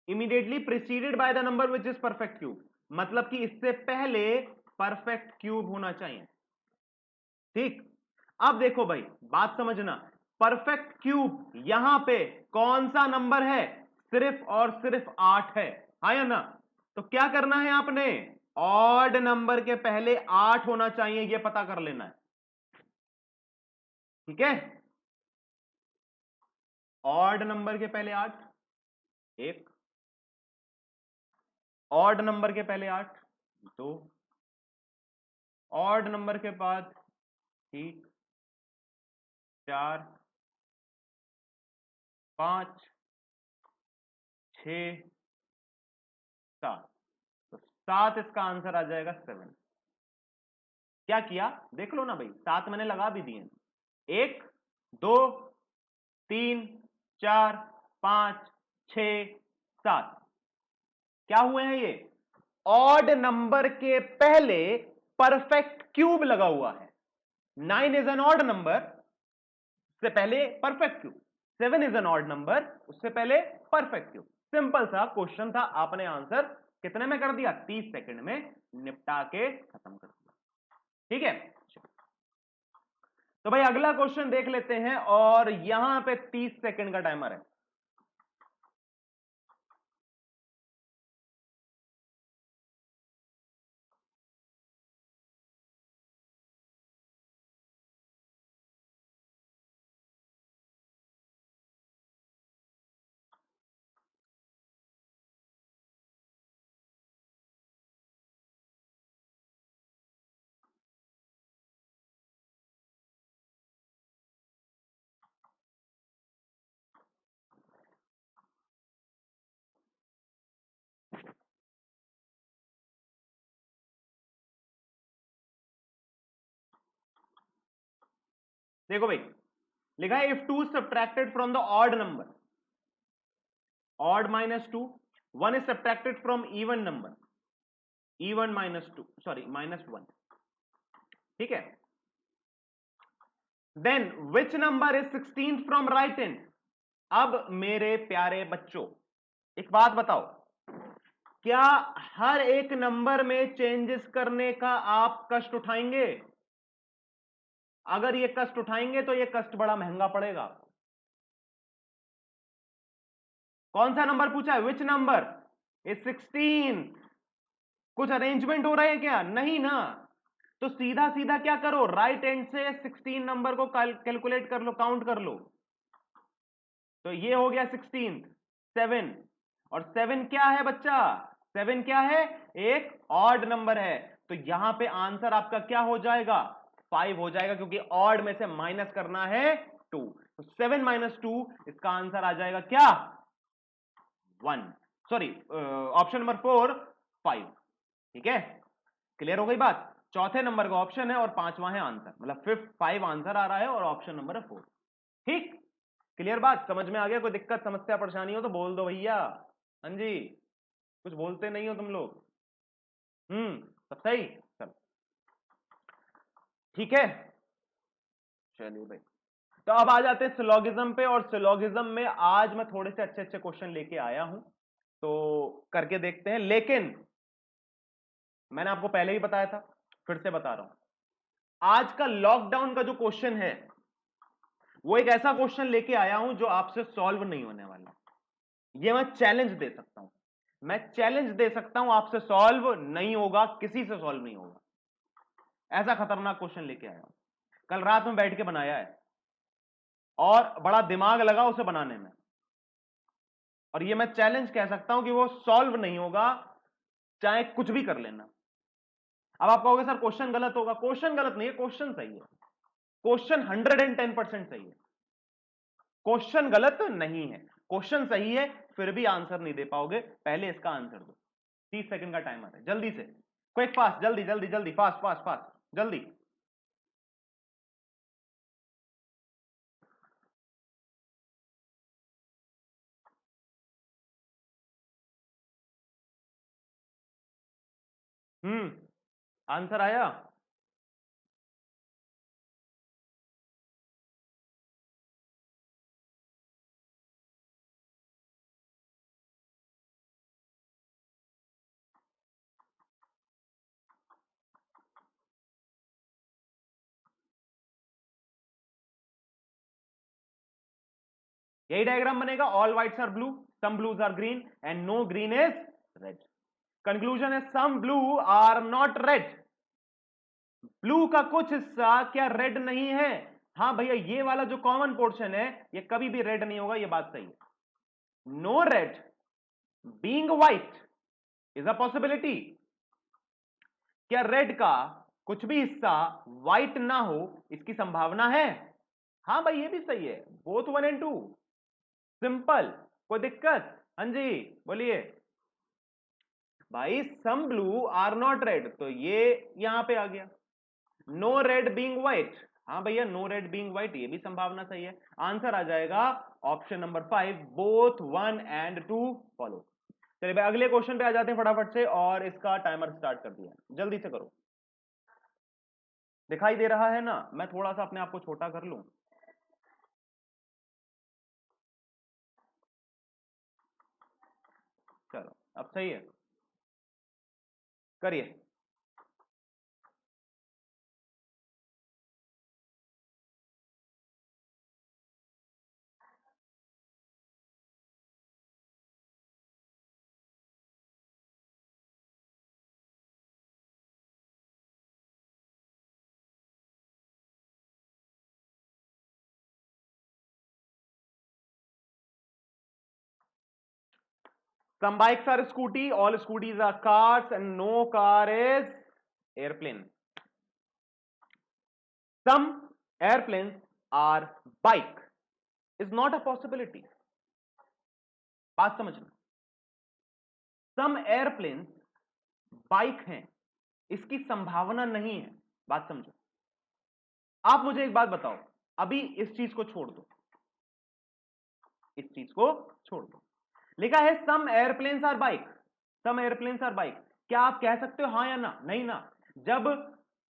Immediately preceded by the number which is perfect cube, मतलब कि इससे पहले परफेक्ट क्यूब होना चाहिए, ठीक। अब देखो भाई, बात समझना। परफेक्ट क्यूब यहां पे कौन सा नंबर है? सिर्फ और सिर्फ 8 है, हाँ या ना? तो क्या करना है आपने? ऑड नंबर के पहले 8 होना चाहिए, यह पता कर लेना है, ठीक है। ऑड नंबर के पहले 8, एक। ऑड नंबर के पहले 8, 2। ऑड नंबर के बाद, ठीक, 4 5 6 7। तो 7 इसका आंसर आ जाएगा 7। क्या किया देख लो ना भाई, 7 मैंने लगा भी दिए। 1 2 3 4 5 6 7, क्या हुए हैं ये? ऑड नंबर के पहले परफेक्ट क्यूब लगा हुआ है। 9 इज एन ऑड नंबर, उससे पहले perfect cube. 7 is an odd number, उससे पहले परफेक्ट क्यूब। सिंपल सा क्वेश्चन था, आपने आंसर कितने में कर दिया? 30 सेकंड में निपटा के खत्म कर दिया। ठीक है, तो भाई अगला क्वेश्चन देख लेते हैं, और यहां पे 30 सेकंड का टाइमर है। देखो भाई, लिखा है if 2 subtracted from the odd number, odd minus 2, 1 is subtracted from even number, even minus 2, sorry minus 1। ठीक है, then which number is 16 from right end. अब मेरे प्यारे बच्चों, एक बात बताओ, क्या हर एक नंबर में चेंजेस करने का आप कष्ट उठाएंगे? अगर ये कष्ट उठाएंगे तो ये कष्ट बड़ा महंगा पड़ेगा। कौन सा नंबर पूछा है? विच नंबर इज 16? कुछ अरेंजमेंट हो रहा है क्या? नहीं ना। तो सीधा सीधा क्या करो, राइट एंड से 16 नंबर को कैलकुलेट कर लो, काउंट कर लो। तो ये हो गया 16, 7, और 7 क्या है बच्चा? 7 क्या है? एक ऑड नंबर है। तो यहां पे आंसर आपका क्या हो जाएगा? 5 हो जाएगा, क्योंकि ऑड में से माइनस करना है 2। तो 7 माइनस 2, इसका आंसर आ जाएगा क्या? 1। Sorry, option number 4, 5। ठीक है, क्लियर हो गई बात? चौथे नंबर का ऑप्शन है और पांचवा है आंसर, मतलब फिफ्थ 5 आंसर आ रहा है और ऑप्शन नंबर है 4। ठीक, क्लियर बात? समझ में आ गया? कोई दिक्कत समस्या परेशानी हो तो बोल दो भैया। हाँ जी, कुछ बोलते नहीं हो तुम लोग। सब सही, चलो ठीक है। चलिए भाई, तो अब आ जाते हैं सिलोगिज्म पे, और सिलोगिज्म में आज मैं थोड़े से अच्छे अच्छे क्वेश्चन लेके आया हूं, तो करके देखते हैं। लेकिन मैंने आपको पहले ही बताया था, फिर से बता रहा हूं, आज का लॉकडाउन का जो क्वेश्चन है वो एक ऐसा क्वेश्चन लेके आया हूं जो आपसे सॉल्व नहीं होने वाला। ये मैं चैलेंज दे सकता हूं, मैं चैलेंज दे सकता हूं, आपसे सॉल्व नहीं होगा, किसी से सॉल्व नहीं होगा। ऐसा खतरनाक क्वेश्चन लेके आया हूं, कल रात में बैठ के बनाया है, और बड़ा दिमाग लगा उसे बनाने में, और ये मैं चैलेंज कह सकता हूं कि वो सॉल्व नहीं होगा, चाहे कुछ भी कर लेना। अब आप कहोगे सर क्वेश्चन गलत होगा। क्वेश्चन गलत नहीं है, क्वेश्चन सही है, क्वेश्चन 110% सही है। क्वेश्चन गलत नहीं है, क्वेश्चन सही है, फिर भी आंसर नहीं दे पाओगे। पहले इसका आंसर दो। 30 सेकंड का टाइमर है, जल्दी से, क्विक फास्ट, जल्दी जल्दी जल्दी, फास्ट फास्ट फास्ट, जल्दी। आंसर आया? यही डायग्राम बनेगा, all whites are blue, some blues are green, and no green is red. Conclusion है some blue are not red. Blue का कुछ हिस्सा क्या रेड नहीं है? हाँ भैया, ये वाला जो कॉमन पोर्शन है ये कभी भी रेड नहीं होगा, ये बात सही है। No red being white is a possibility. क्या रेड का कुछ भी हिस्सा व्हाइट ना हो, इसकी संभावना है? हाँ भाई, ये भी सही है, बोथ 1 and 2, सिंपल, कोई दिक्कत? हाँ जी, बोलिए भाई। Some blue are not red, तो ये यहां पे आ गया। नो रेड बीइंग व्हाइट, हाँ भैया, नो रेड बीइंग व्हाइट, ये भी संभावना सही है। आंसर आ जाएगा option number 5, both 1 and 2 follow. चलिए भाई अगले क्वेश्चन पे आ जाते हैं फटाफट से, और इसका टाइमर स्टार्ट कर दिया, जल्दी से करो। दिखाई दे रहा है ना? मैं थोड़ा सा अपने आप को छोटा कर लूं। चलो अब सही है, करिए। Some bikes are scooty, all scooties are cars, and no car is airplane. Some airplanes are bike is not a possibility. बात समझना, some airplanes बाइक हैं, इसकी संभावना नहीं है। बात समझो। आप मुझे एक बात बताओ, अभी इस चीज को छोड़ दो, इस चीज को छोड़ दो, लिखा है some airplanes are bike, some airplanes are bike. क्या आप कह सकते हो हाँ या ना? नहीं ना। जब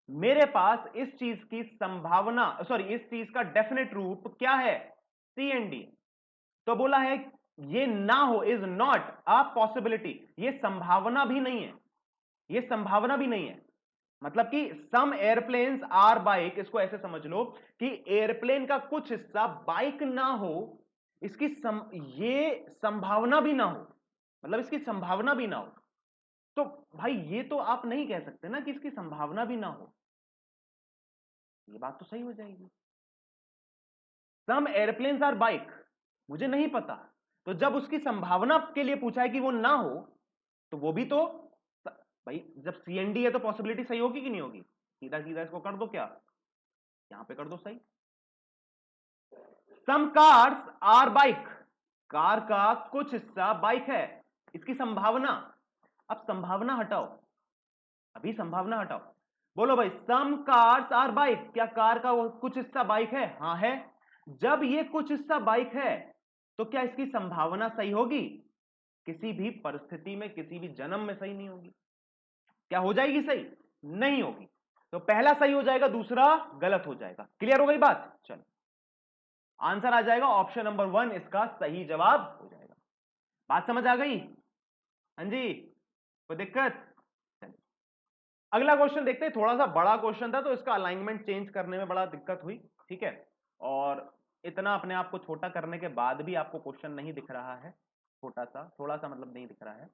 मेरे पास इस चीज की संभावना, सॉरी इस चीज का डेफिनेट रूप क्या है? सी एंड डी। तो बोला है ये ना हो, इज नॉट अ पॉसिबिलिटी, ये संभावना भी नहीं है, ये संभावना भी नहीं है। मतलब कि सम एयरप्लेन्स आर बाइक, इसको ऐसे समझ लो कि एयरप्लेन का कुछ हिस्सा बाइक ना हो, इसकी ये संभावना भी ना हो, मतलब इसकी संभावना भी ना हो। तो भाई ये तो आप नहीं कह सकते ना कि इसकी संभावना भी ना हो, ये बात तो सही हो जाएगी। सम एयरप्लेन्स आर बाइक, मुझे नहीं पता, तो जब उसकी संभावना के लिए पूछा है कि वो ना हो, तो वो भी तो भाई जब सीएनडी है तो पॉसिबिलिटी सही होगी कि नहीं होगी? सीधा सीधा इसको कर दो, क्या यहां पे कर दो सही। सम कार्स आर बाइक, कार का कुछ हिस्सा बाइक है, इसकी संभावना। अब संभावना हटाओ, अभी संभावना हटाओ, बोलो भाई सम कार्स आर बाइक, क्या कार का वो कुछ हिस्सा बाइक है? हाँ है। जब ये कुछ हिस्सा बाइक है तो क्या इसकी संभावना सही होगी? किसी भी परिस्थिति में, किसी भी जन्म में सही नहीं होगी। क्या हो जाएगी सही? नहीं होगी। तो पहला सही हो जाएगा, दूसरा गलत हो जाएगा। क्लियर हो गई बात? चलो आंसर आ जाएगा ऑप्शन नंबर 1 इसका सही जवाब हो जाएगा। बात समझ आ गई? हाँ जी, कोई दिक्कत? चलिए अगला क्वेश्चन देखते हैं। थोड़ा सा बड़ा क्वेश्चन था तो इसका अलाइनमेंट चेंज करने में बड़ा दिक्कत हुई, ठीक है। और इतना अपने आप को छोटा करने के बाद भी आपको क्वेश्चन नहीं दिख रहा है, छोटा सा, थोड़ा सा मतलब नहीं दिख रहा है,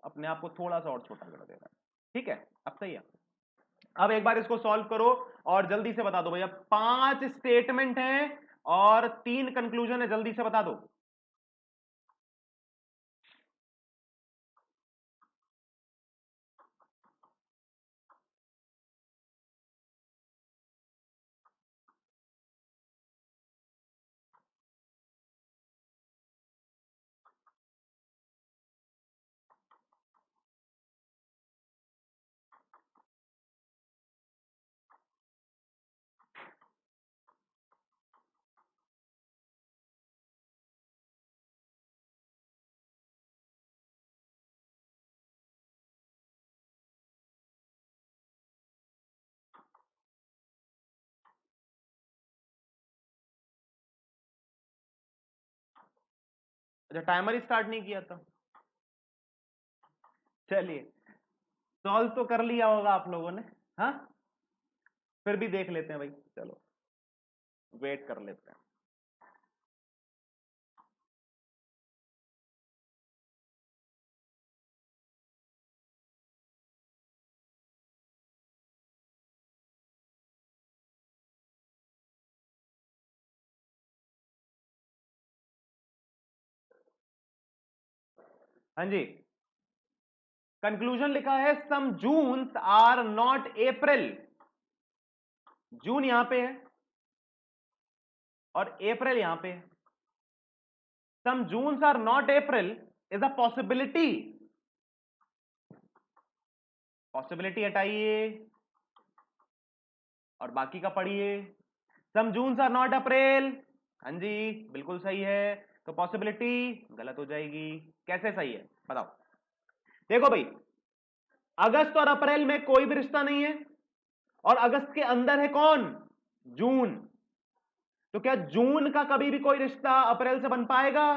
अपने आप को थोड़ा सा और छोटा कर दे रहा है, ठीक है। अब सही है। अब एक बार इसको सॉल्व करो और जल्दी से बता दो भैया। 5 स्टेटमेंट हैं और 3 कंक्लूजन है, जल्दी से बता दो। अच्छा टाइमर ही स्टार्ट नहीं किया था। चलिए सॉल्व तो कर लिया होगा आप लोगों ने, हाँ? फिर भी देख लेते हैं भाई, चलो वेट कर लेते हैं। हाँ जी, कंक्लूजन लिखा है सम जून्स आर नॉट अप्रैल। जून यहां पे है और अप्रैल यहां पे है। Some Junes are not April is a possibility, possibility हटाइए और बाकी का पढ़िए। सम जून्स आर नॉट अप्रैल, हाँ जी बिल्कुल सही है। तो पॉसिबिलिटी गलत हो जाएगी। कैसे सही है बताओ। देखो भाई, अगस्त और अप्रैल में कोई भी रिश्ता नहीं है, और अगस्त के अंदर है कौन? जून। तो क्या जून का कभी भी कोई रिश्ता अप्रैल से बन पाएगा?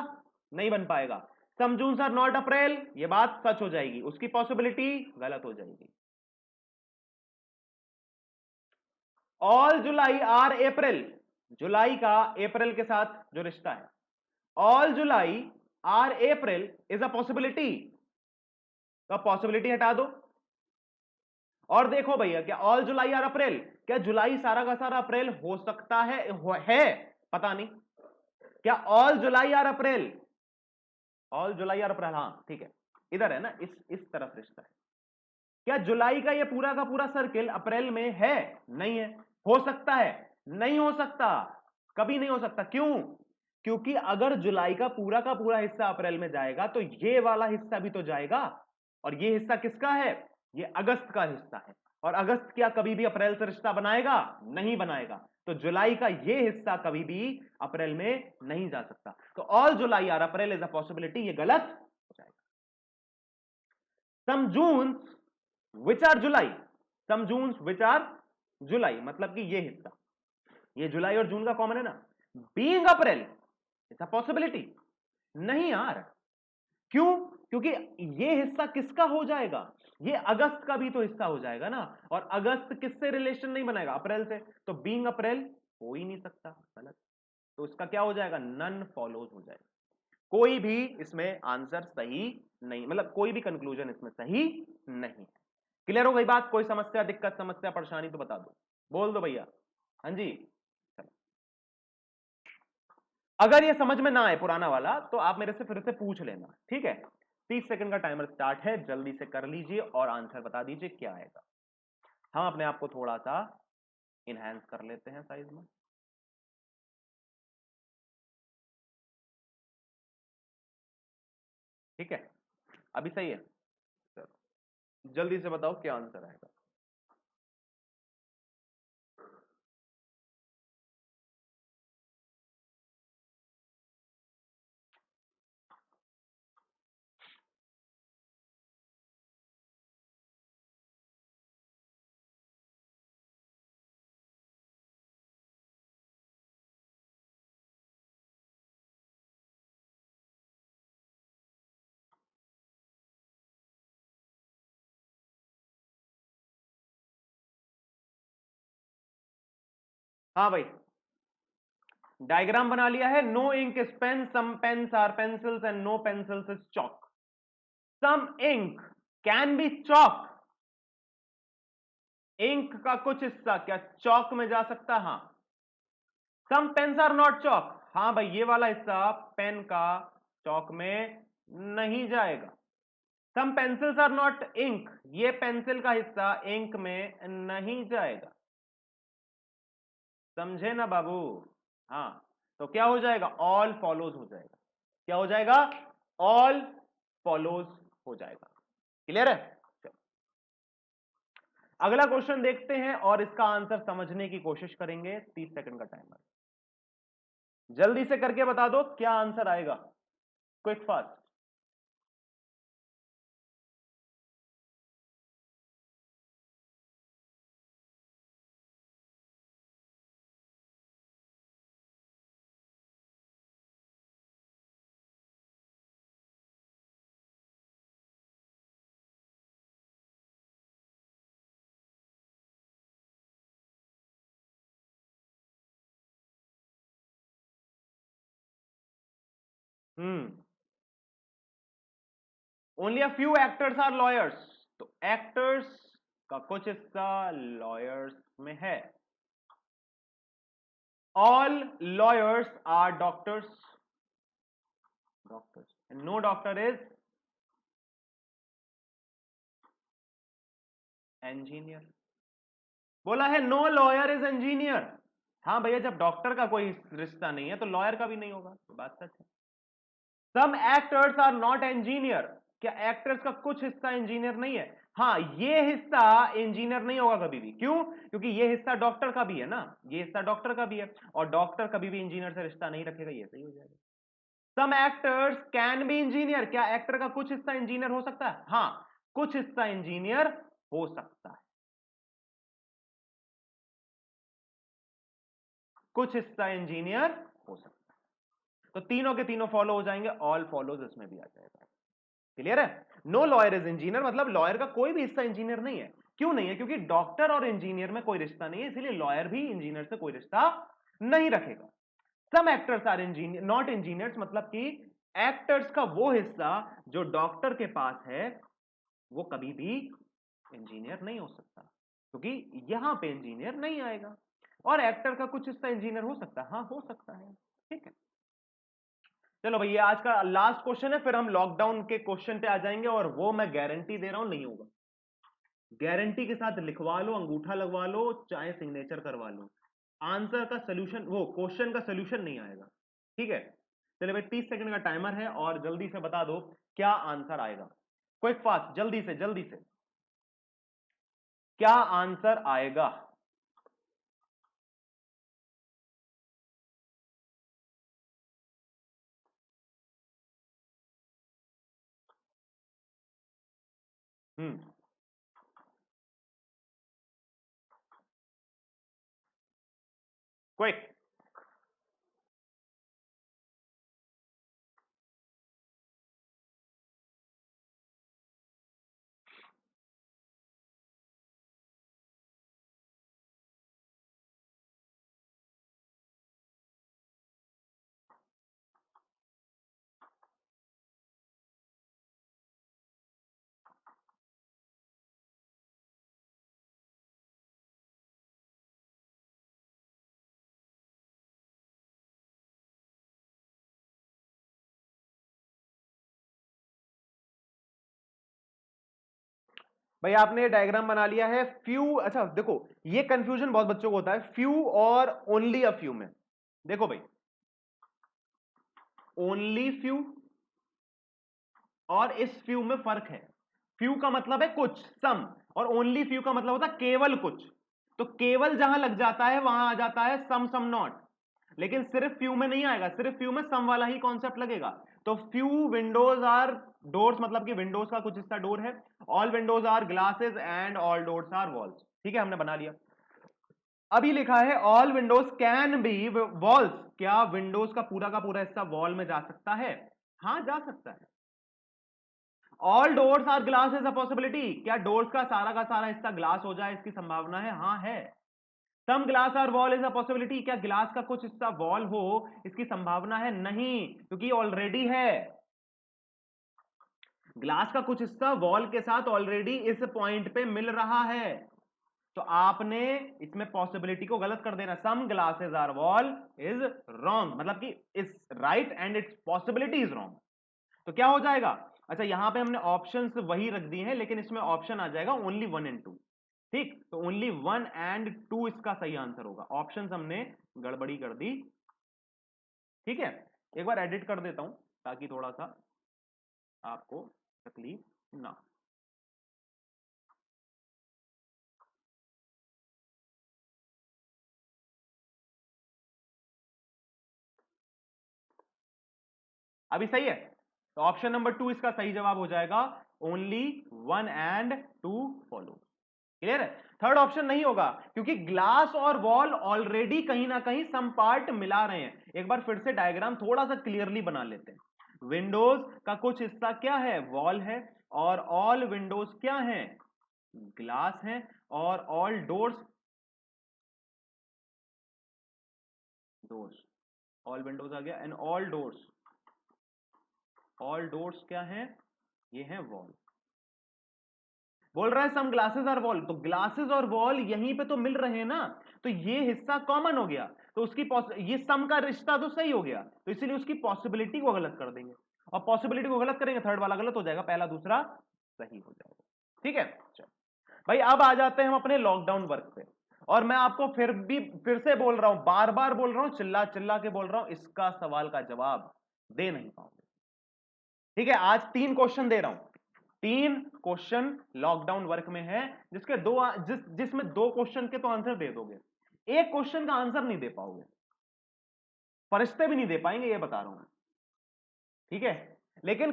नहीं बन पाएगा। सम जून्स आर नॉट अप्रैल, यह बात सच हो जाएगी, उसकी पॉसिबिलिटी गलत हो जाएगी। ऑल जुलाई आर अप्रैल, जुलाई का अप्रैल के साथ जो रिश्ता है, all July are April is a possibility. तो पॉसिबिलिटी हटा दो और देखो भैया, क्या ऑल जुलाई आर अप्रैल, क्या जुलाई सारा का सारा अप्रैल हो सकता है पता नहीं। क्या all July are April, all July are April, हाँ ठीक है, इधर है ना, इस तरफ रिश्ता है। क्या जुलाई का ये पूरा का पूरा सर्किल अप्रैल में है? नहीं है। हो सकता है? नहीं हो सकता, कभी नहीं हो सकता। क्यों? क्योंकि अगर जुलाई का पूरा हिस्सा अप्रैल में जाएगा तो ये वाला हिस्सा भी तो जाएगा, और ये हिस्सा किसका है? ये अगस्त का हिस्सा है, और अगस्त क्या कभी भी अप्रैल से रिश्ता बनाएगा? नहीं बनाएगा। तो जुलाई का ये हिस्सा कभी भी अप्रैल में नहीं जा सकता। तो all July are April is a possibility, ये गलत हो जाएगा। सम जून which are July, some June which are जुलाई, मतलब कि ये हिस्सा, ये जुलाई और जून का कॉमन है ना, being April it's a possibility. नहीं यार, क्यों? क्योंकि ये हिस्सा किसका हो जाएगा? ये अगस्त का भी तो हिस्सा हो जाएगा ना, और अगस्त किससे रिलेशन नहीं बनाएगा? अप्रैल से। तो बीइंग अप्रैल हो ही नहीं सकता, गलत। तो इसका क्या हो जाएगा? नन फॉलोज हो जाएगा। कोई भी इसमें आंसर सही नहीं, मतलब कोई भी कंक्लूजन इसमें सही नहीं। क्लियर हो गई बात? कोई समस्या, दिक्कत, समस्या, परेशानी तो बता दो, बोल दो भैया। हाँ जी। अगर ये समझ में ना आए पुराना वाला तो आप मेरे से फिर से पूछ लेना, ठीक है। 30 सेकंड का टाइमर स्टार्ट है, जल्दी से कर लीजिए और आंसर बता दीजिए क्या आएगा। हम अपने आप को थोड़ा सा इनहेंस कर लेते हैं साइज में। ठीक है, अभी सही है? चलो जल्दी से बताओ क्या आंसर आएगा। हाँ भाई, डायग्राम बना लिया है। No ink is pen, some pens are pencils and no pencils is chalk. Some ink can be chalk, ink का कुछ हिस्सा क्या चौक में जा सकता? हाँ। Some pens are not chalk, हाँ भाई ये वाला हिस्सा पेन का चौक में नहीं जाएगा। सम पेंसिल्स आर नॉट इंक, ये पेंसिल का हिस्सा इंक में नहीं जाएगा। समझे ना बाबू? हाँ, तो क्या हो जाएगा? ऑल फॉलोज हो जाएगा। क्या हो जाएगा? ऑल फॉलोज हो जाएगा। क्लियर है? अगला क्वेश्चन देखते हैं और इसका आंसर समझने की कोशिश करेंगे। 30 सेकंड का टाइमर, जल्दी से करके बता दो क्या आंसर आएगा, quick fast. Only a few actors are lawyers, तो एक्टर्स का कुछ हिस्सा लॉयर्स में है। All lawyers are doctors, doctors, no doctor is engineer. बोला है नो लॉयर इज इंजीनियर। हाँ भैया, जब डॉक्टर का कोई रिश्ता नहीं है तो लॉयर का भी नहीं होगा, तो बात सच है। सम एक्टर्स आर नॉट इंजीनियर, क्या एक्टर्स का कुछ हिस्सा इंजीनियर नहीं है? हाँ, ये हिस्सा इंजीनियर नहीं होगा कभी भी। क्यों? क्योंकि ये हिस्सा डॉक्टर का भी है ना, ये हिस्सा डॉक्टर का भी है, और डॉक्टर कभी भी इंजीनियर से रिश्ता नहीं रखेगा। ये सही हो जाएगा। सम एक्टर्स कैन बी इंजीनियर, क्या एक्टर का कुछ हिस्सा इंजीनियर हो सकता है? हां, कुछ हिस्सा इंजीनियर हो सकता है, कुछ हिस्सा इंजीनियर हो सकता है। तो तीनों के तीनों फॉलो हो जाएंगे, ऑल फॉलोज इसमें भी आ जाएगा। क्लियर है? नो लॉयर इज इंजीनियर, मतलब लॉयर का कोई भी हिस्सा इंजीनियर नहीं है। क्यों नहीं है? क्योंकि डॉक्टर और इंजीनियर में कोई रिश्ता नहीं है, इसलिए लॉयर भी इंजीनियर से कोई रिश्ता नहीं रखेगा। Some actors are engineer not engineers, मतलब कि एक्टर्स का वो हिस्सा जो डॉक्टर के पास है वो कभी भी इंजीनियर नहीं हो सकता, क्योंकि यहां पे इंजीनियर नहीं आएगा। और एक्टर का कुछ हिस्सा इंजीनियर हो सकता है, हाँ हो सकता है। ठीक है, चलो भाई ये आज का लास्ट क्वेश्चन है, फिर हम लॉकडाउन के क्वेश्चन पे आ जाएंगे, और वो मैं गारंटी दे रहा हूं नहीं होगा। गारंटी के साथ लिखवा लो, अंगूठा लगवा लो, चाहे सिग्नेचर करवा लो, आंसर का सोल्यूशन, वो क्वेश्चन का सोल्यूशन नहीं आएगा। ठीक है, चलिए भाई 30 सेकंड का टाइमर है, और जल्दी से बता दो क्या आंसर आएगा। क्विक फास्ट, जल्दी से जल्दी से, क्या आंसर आएगा? हम्म, क्विक। भाई आपने डायग्राम बना लिया है फ्यू, अच्छा देखो ये कंफ्यूजन बहुत बच्चों को होता है फ्यू और ओनली अ फ्यू में। देखो भाई, ओनली फ्यू और इस फ्यू में फर्क है। फ्यू का मतलब है कुछ, सम, और ओनली फ्यू का मतलब होता है केवल कुछ। तो केवल जहां लग जाता है वहां आ जाता है सम सम नॉट, लेकिन सिर्फ फ्यू में नहीं आएगा, सिर्फ फ्यू में सम वाला ही कॉन्सेप्ट लगेगा। तो फ्यू विंडोज आर डोर्स, मतलब कि विंडोज का कुछ हिस्सा डोर है। All windows are glasses and all doors are walls. ठीक है, हमने बना लिया। अभी लिखा है all windows can be walls, क्या विंडोज का पूरा हिस्सा वॉल में जा सकता है? हाँ जा सकता है। All doors are glass is a possibility, क्या डोर्स का सारा हिस्सा ग्लास हो जाए इसकी संभावना है? हाँ है। Some glass are wall is a possibility, क्या ग्लास का कुछ हिस्सा वॉल हो इसकी संभावना है? नहीं, क्योंकि ऑलरेडी है। ग्लास का कुछ हिस्सा वॉल के साथ ऑलरेडी इस पॉइंट पे मिल रहा है। तो आपने इसमें पॉसिबिलिटी को गलत कर देना, some glasses are wall is wrong, मतलब कि is right and its possibility is wrong. तो क्या हो जाएगा? अच्छा यहां पे हमने ऑप्शंस वही रख दिए हैं, लेकिन इसमें ऑप्शन आ जाएगा ओनली 1 एंड 2। ठीक, तो ओनली 1 एंड 2 इसका सही आंसर होगा। ऑप्शंस हमने गड़बड़ी कर दी। ठीक है, एक बार एडिट कर देता हूं ताकि थोड़ा सा आपको तकलीफ ना। अभी सही है? तो ऑप्शन नंबर 2 इसका सही जवाब हो जाएगा, ओनली 1 एंड 2 फॉलो। क्लियर है? थर्ड ऑप्शन नहीं होगा, क्योंकि ग्लास और वॉल ऑलरेडी कहीं ना कहीं सम पार्ट मिला रहे हैं। एक बार फिर से डायग्राम थोड़ा सा क्लियरली बना लेते हैं। विंडोज का कुछ हिस्सा क्या है? वॉल है। और ऑल विंडोज क्या है? ग्लास है। और all doors, doors, all windows आ गया, एंड ऑल डोर्स क्या है? ये है वॉल। बोल रहा है सम ग्लासेस और वॉल, तो ग्लासेस और वॉल यहीं पे तो मिल रहे हैं ना, तो ये हिस्सा कॉमन हो गया, तो उसकी ये सम का रिश्ता तो सही हो गया, तो इसीलिए उसकी पॉसिबिलिटी को गलत कर देंगे। और पॉसिबिलिटी को गलत करेंगे, थर्ड वाला गलत हो जाएगा, पहला दूसरा सही हो जाएगा। ठीक है, चलो भाई अब आ जाते हैं हम अपने लॉकडाउन वर्क पे। और मैं आपको फिर से बोल रहा हूं, बार बार बोल रहा हूं, चिल्ला चिल्ला के बोल रहा हूं, इसका सवाल का जवाब दे नहीं पाओगे। ठीक है, आज 3 क्वेश्चन दे रहा हूं, 3 क्वेश्चन लॉकडाउन वर्क में है, जिसके जिसमें 2 क्वेश्चन के तो आंसर दे दोगे, एक क्वेश्चन का आंसर नहीं दे पाओगे, फरिश्ते भी नहीं दे पाएंगे, ये बता रहा हूं। ठीक है, लेकिन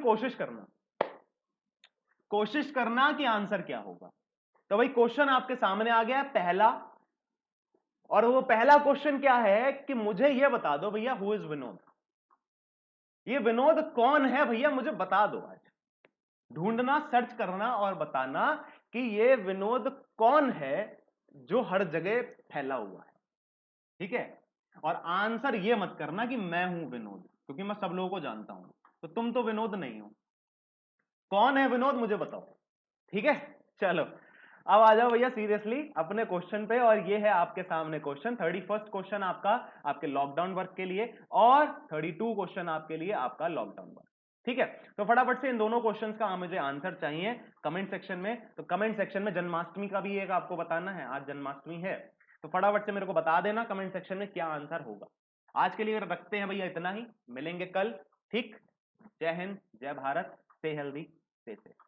कोशिश करना कि आंसर क्या होगा। तो भाई क्वेश्चन आपके सामने आ गया पहला, और वो पहला क्वेश्चन क्या है कि मुझे ये बता दो भैया हु इज विनोद, ये विनोद कौन है भैया, मुझे बता दो। आज ढूंढना, सर्च करना और बताना कि ये विनोद कौन है जो हर जगह फैला हुआ है। ठीक है, और आंसर ये मत करना कि मैं हूं विनोद, क्योंकि मैं सब लोगों को जानता हूं, तो तुम तो विनोद नहीं हो। कौन है विनोद मुझे बताओ। ठीक है, चलो अब आ जाओ भैया सीरियसली अपने क्वेश्चन पे, और ये है आपके सामने क्वेश्चन 31 क्वेश्चन आपका आपके लॉकडाउन वर्क के लिए, और 32 क्वेश्चन आपके लिए आपका लॉकडाउन वर्क। ठीक है, तो फटाफट से इन दोनों क्वेश्चंस का मुझे आंसर चाहिए कमेंट सेक्शन में। तो कमेंट सेक्शन में जन्माष्टमी का भी एक आपको बताना है, आज जन्माष्टमी है, तो फटाफट से मेरे को बता देना कमेंट सेक्शन में क्या आंसर होगा। आज के लिए रखते हैं भैया इतना ही, मिलेंगे कल। ठीक, जय हिंद, जय Bharat, stay healthy, stay safe.